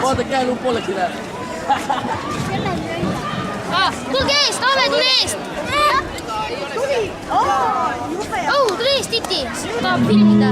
Vaata käelu pollekin läheb. Tulge eest, Ave, tule eest! Tule eest, Titi! Tahab filmida.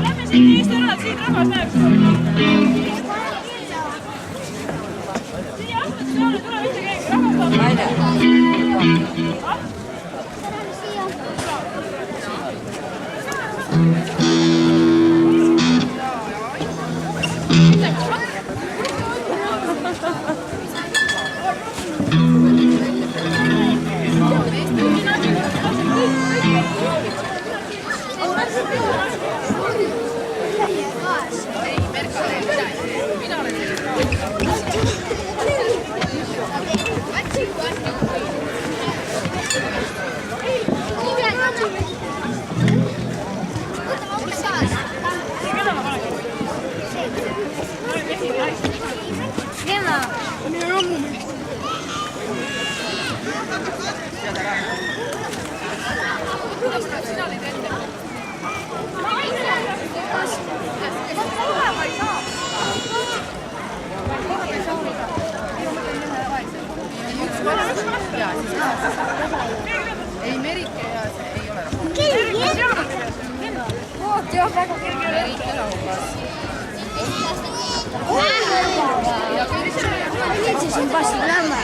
Lähme siin eest ära, siin rahvas näeb. Siia astmed peale, tule mitte keegi, rahvas tahab. Naine. Ei, Merike ja see ei ole rahvas. Jah, väga kerge. Merike rahvas. Siis on passi lämma.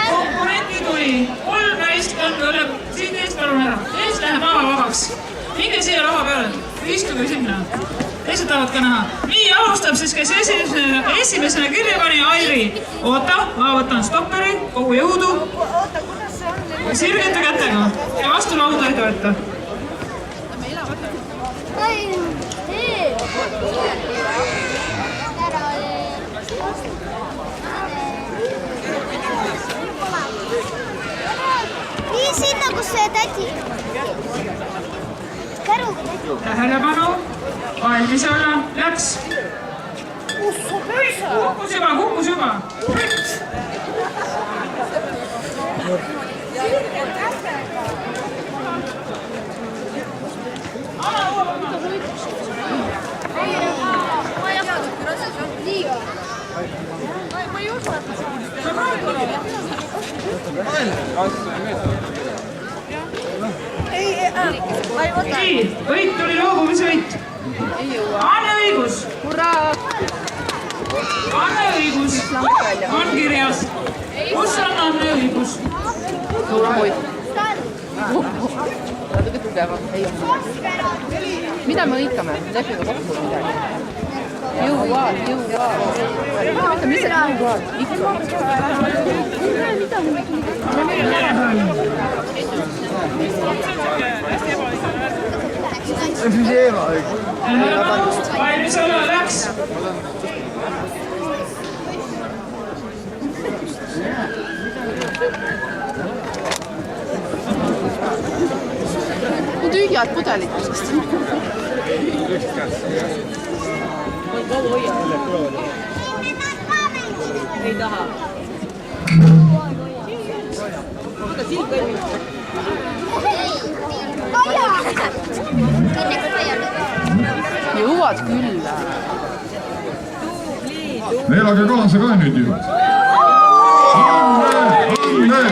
Konkurenti tuli 3 naist, üle siin eest palun ära. Eest läheb lava vabaks. Minge siia lava peale, istuge sinna. Teised tahavad ka näha. Nii alustab siis, kes esimesena kirja pani Airi. Oota, ma võtan stopperi, kogu jõudu. Sirgete kätega ja vastu lauda ei toeta. Nii sinna, kus see täti. Käruga täti. Tähelepanu, valmis olla, läks. Kukkus juba. Ma ei usu, et ma saan. Nii, võit tuli loobumisvõit. Anne õigus. Anne õigus. On kirjas. Kus on Anne õigus? Natuke tugevam. Mida me lõikame? Lepime kokku midagi. Jõuvaad. Mis see jõuvaad? Ikka. Valmis olla, läks. Tühjad pudelid. Ei taha. Aga siin kõlbib. Jõuad küll. Neelage kaasa ka nüüd ju. Anne!